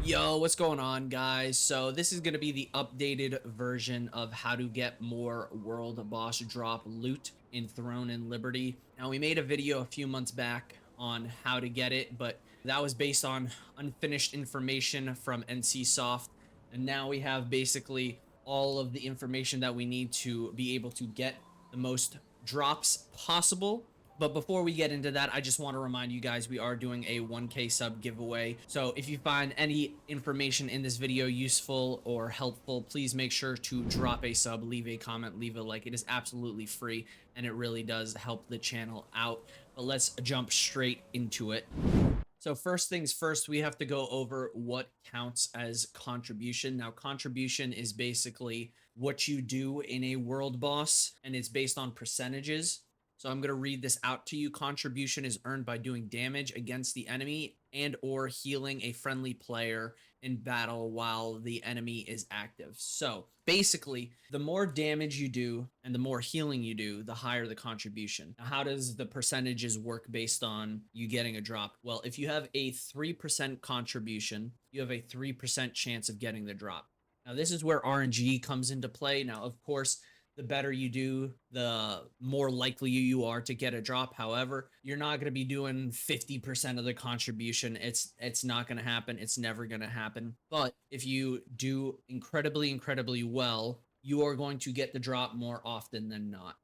Yo, what's going on, guys? So this is going to be the updated version of how to get more world boss drop loot in Throne and Liberty. Now, we made a video a few months back on how to get it, but that was based on unfinished information from NCSoft, and now we have basically all of the information that we need to be able to get the most drops possible. But before we get into that, I just want to remind you guys we are doing a 1K sub giveaway. So if you find any information in this video useful or helpful, please make sure to drop a sub, leave a comment, leave a like. It is absolutely free and it really does help the channel out. But let's jump straight into it. So first things first, we have to go over what counts as contribution. Now, contribution is basically what you do in a world boss, and it's based on percentages. So I'm going to read this out to you. Contribution is earned by doing damage against the enemy and or healing a friendly player in battle while the enemy is active. So basically, the more damage you do and the more healing you do, the higher the contribution. Now, how does the percentages work based on you getting a drop? Well, if you have a 3% contribution, you have a 3% chance of getting the drop. Now, this is where RNG comes into play. Now, of course, the better you do, the more likely you are to get a drop. However, you're not going to be doing 50% of the contribution. It's not going to happen. It's never going to happen. But if you do incredibly well, you are going to get the drop more often than not.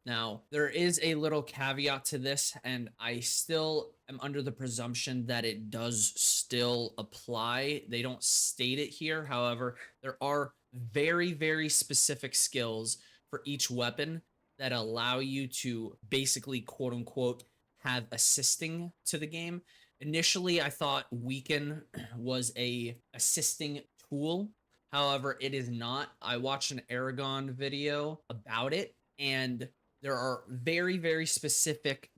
Now, there is a little caveat to this, and I still am under the presumption that it does still apply. They don't state it here. However, there are very specific skills for each weapon that allow you to basically, quote unquote, have assisting to the game. Initially, I thought weaken was a assisting tool. However, it is not. I watched an Aragon video about it, and there are very specific,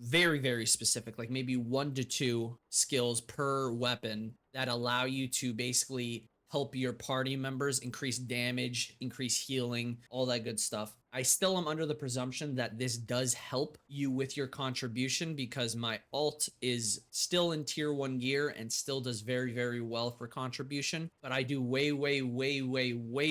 like maybe 1 to 2 skills per weapon that allow you to basically help your party members increase damage, increase healing, all that good stuff. I still am under the presumption that this does help you with your contribution because my alt is still in tier 1 gear and still does very well for contribution, but I do way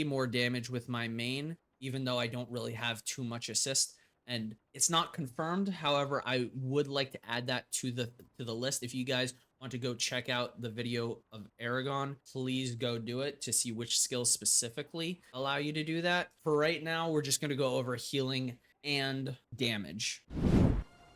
more damage with my main, even though I don't really have too much assist. And it's not confirmed. However, I would like to add that to the list. If you guys want to go check out the video of Aragon, please go do it to see which skills specifically allow you to do that. For right now, we're just going to go over healing and damage.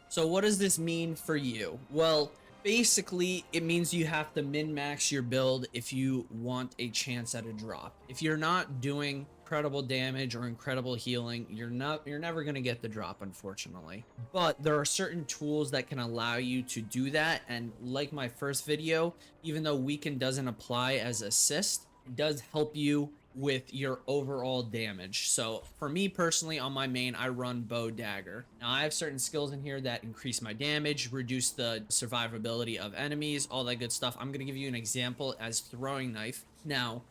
So what does this mean for you? Well, basically, it means you have to min-max your build if you want a chance at a drop. If you're not doing incredible damage or incredible healing, you're never going to get the drop, unfortunately. But there are certain tools that can allow you to do that, and like my first video, even though weaken doesn't apply as assist, it does help you with your overall damage. So for me personally, on my main, I run bow dagger. Now I have certain skills in here that increase my damage, reduce the survivability of enemies, all that good stuff. I'm going to give you an example as throwing knife. Now,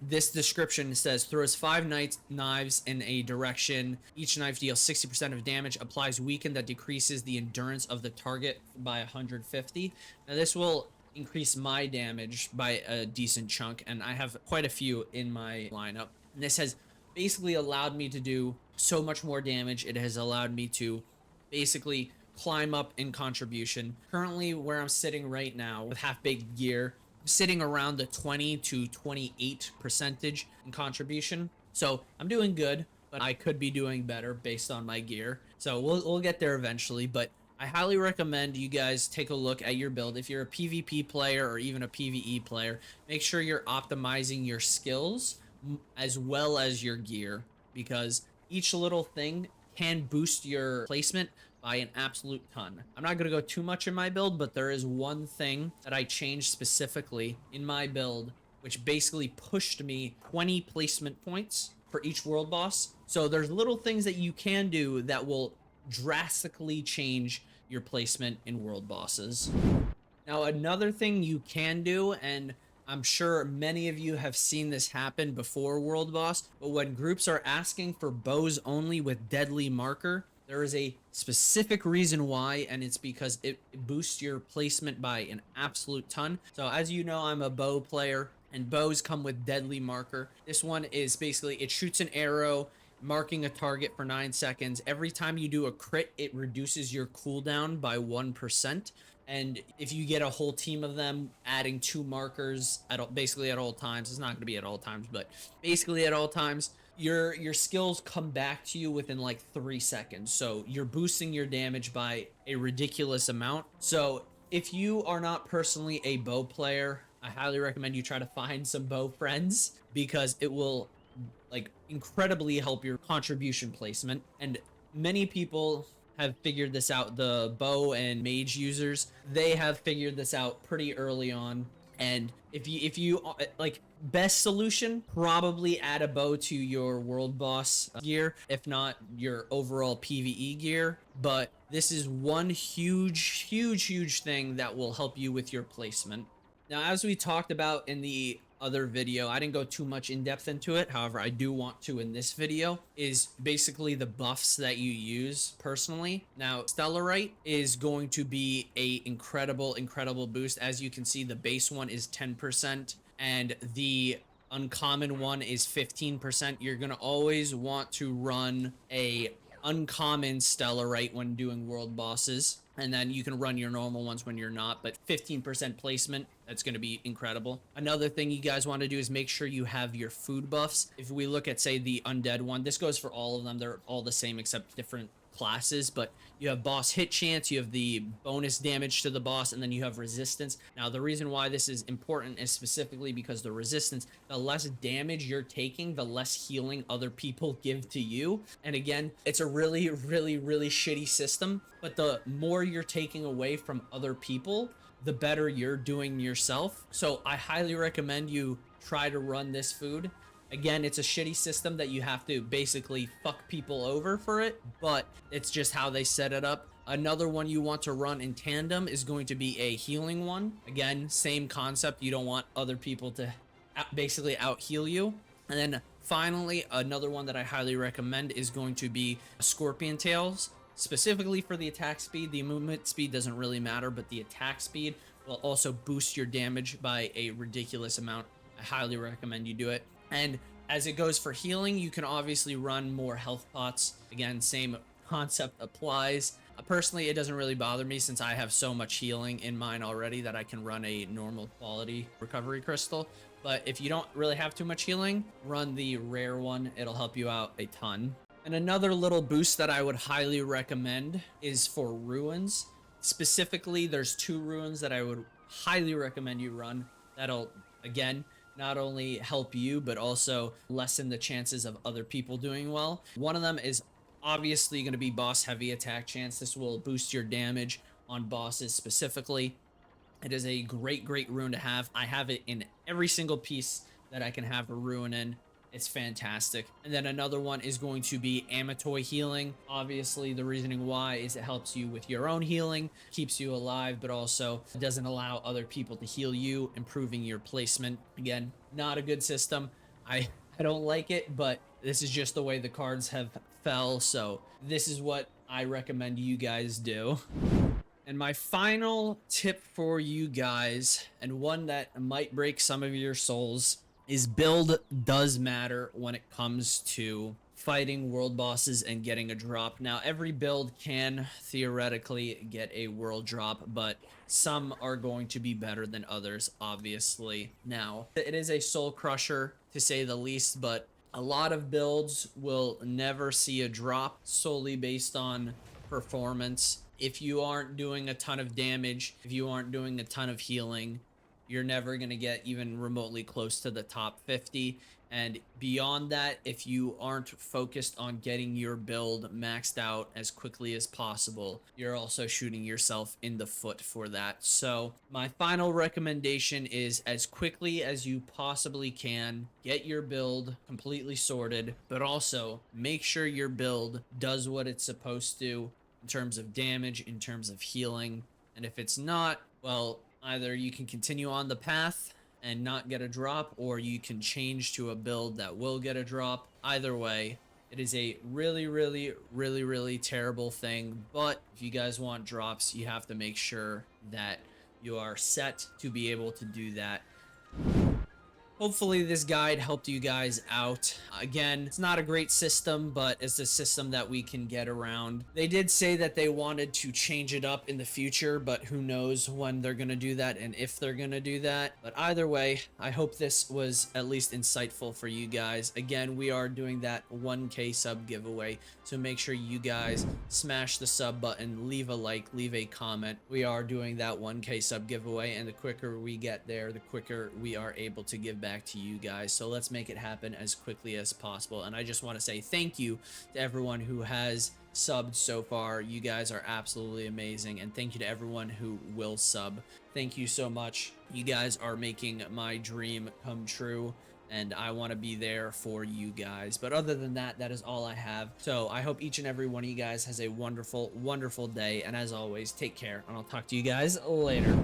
this description says throws 5 knives in a direction. Each knife deals 60% of damage, applies weaken that decreases the endurance of the target by 150. Now this will increase my damage by a decent chunk, and I have quite a few in my lineup. And this has basically allowed me to do so much more damage. It has allowed me to basically climb up in contribution. Currently, where I'm sitting right now with half-baked gear, I'm sitting around the 20 to 28% in contribution. So I'm doing good, but I could be doing better based on my gear. So we'll get there eventually, but I highly recommend you guys take a look at your build. If you're a PvP player or even a PvE player, make sure you're optimizing your skills as well as your gear, because each little thing can boost your placement by an absolute ton. I'm not going to go too much in my build, but there is one thing that I changed specifically in my build, which basically pushed me 20 placement points for each world boss. So there's little things that you can do that will drastically change your placement in world bosses. Now, another thing you can do, and I'm sure many of you have seen this happen before world boss, but when groups are asking for bows only with deadly marker, there is a specific reason why, and it's because it boosts your placement by an absolute ton. So as you know, I'm a bow player, and bows come with deadly marker. This one is basically, it shoots an arrow marking a target for 9 seconds. Every time you do a crit, it reduces your cooldown by 1%. And if you get a whole team of them, adding 2 markers basically at all times, it's not going to be at all times, but basically at all times, your skills come back to you within like 3 seconds. So you're boosting your damage by a ridiculous amount. So if you are not personally a bow player, I highly recommend you try to find some bow friends, because it will like incredibly help your contribution placement. And many people have figured this out. The bow and mage users, they have figured this out pretty early on. And if you like, best solution, probably add a bow to your world boss gear, if not your overall PvE gear. But this is one huge thing that will help you with your placement. Now, as we talked about in the other video, I didn't go too much in depth into it. However, I do want to in this video, is basically the buffs that you use personally. Now, Stellarite is going to be a incredible boost. As you can see, the base one is 10% and the uncommon one is 15%. You're going to always want to run a uncommon Stellarite when doing world bosses, and then you can run your normal ones when you're not, but 15% placement, that's going to be incredible. Another thing you guys want to do is make sure you have your food buffs. If we look at, say, the undead one, this goes for all of them. They're all the same except different classes, but you have boss hit chance, you have the bonus damage to the boss, and then you have resistance. Now, the reason why this is important is specifically because the resistance, the less damage you're taking, the less healing other people give to you. And again, it's a really shitty system, but the more you're taking away from other people, the better you're doing yourself. So I highly recommend you try to run this food. Again, it's a shitty system that you have to basically fuck people over for it, but it's just how they set it up. Another one you want to run in tandem is going to be a healing one. Again, same concept. You don't want other people to basically out heal you. And then finally, another one that I highly recommend is going to be Scorpion Tails, specifically for the attack speed. The movement speed doesn't really matter, but the attack speed will also boost your damage by a ridiculous amount. I highly recommend you do it. And as it goes for healing, you can obviously run more health pots. Again, same concept applies. Personally, it doesn't really bother me since I have so much healing in mine already that I can run a normal quality recovery crystal. But if you don't really have too much healing, run the rare one. It'll help you out a ton. And another little boost that I would highly recommend is for runes. Specifically, there's 2 runes that I would highly recommend you run. That'll, again, not only help you, but also lessen the chances of other people doing well. One of them is obviously going to be boss heavy attack chance. This will boost your damage on bosses specifically. It is a great rune to have. I have it in every single piece that I can have a rune in. It's fantastic. And then another one is going to be Amatoy healing. Obviously, the reasoning why is it helps you with your own healing, keeps you alive, but also doesn't allow other people to heal you, improving your placement. Again, not a good system. I don't like it, but this is just the way the cards have fell. So this is what I recommend you guys do. And my final tip for you guys, and one that might break some of your souls, is build does matter when it comes to fighting world bosses and getting a drop. Now, every build can theoretically get a world drop, but some are going to be better than others, obviously. Now, it is a soul crusher to say the least, but a lot of builds will never see a drop solely based on performance. If you aren't doing a ton of damage, if you aren't doing a ton of healing, you're never going to get even remotely close to the top 50. And beyond that, if you aren't focused on getting your build maxed out as quickly as possible, you're also shooting yourself in the foot for that. So my final recommendation is, as quickly as you possibly can, get your build completely sorted, but also make sure your build does what it's supposed to in terms of damage, in terms of healing. And if it's not, well, either you can continue on the path and not get a drop, or you can change to a build that will get a drop. Either way, it is a really terrible thing. But if you guys want drops, you have to make sure that you are set to be able to do that. Hopefully this guide helped you guys out. Again, it's not a great system, but it's a system that we can get around. They did say that they wanted to change it up in the future, but who knows when they're going to do that and if they're going to do that. But either way, I hope this was at least insightful for you guys. Again, we are doing that 1K sub giveaway, so make sure you guys smash the sub button, leave a like, leave a comment. We are doing that 1K sub giveaway, and the quicker we get there, the quicker we are able to give back to you guys. So let's make it happen as quickly as possible. And I just want to say thank you to everyone who has subbed so far. You guys are absolutely amazing, and thank you to everyone who will sub. Thank you so much. You guys are making my dream come true, and I want to be there for you guys. But other than that, that is all I have. So I hope each and every one of you guys has a wonderful, wonderful day, and as always, take care, and I'll talk to you guys later.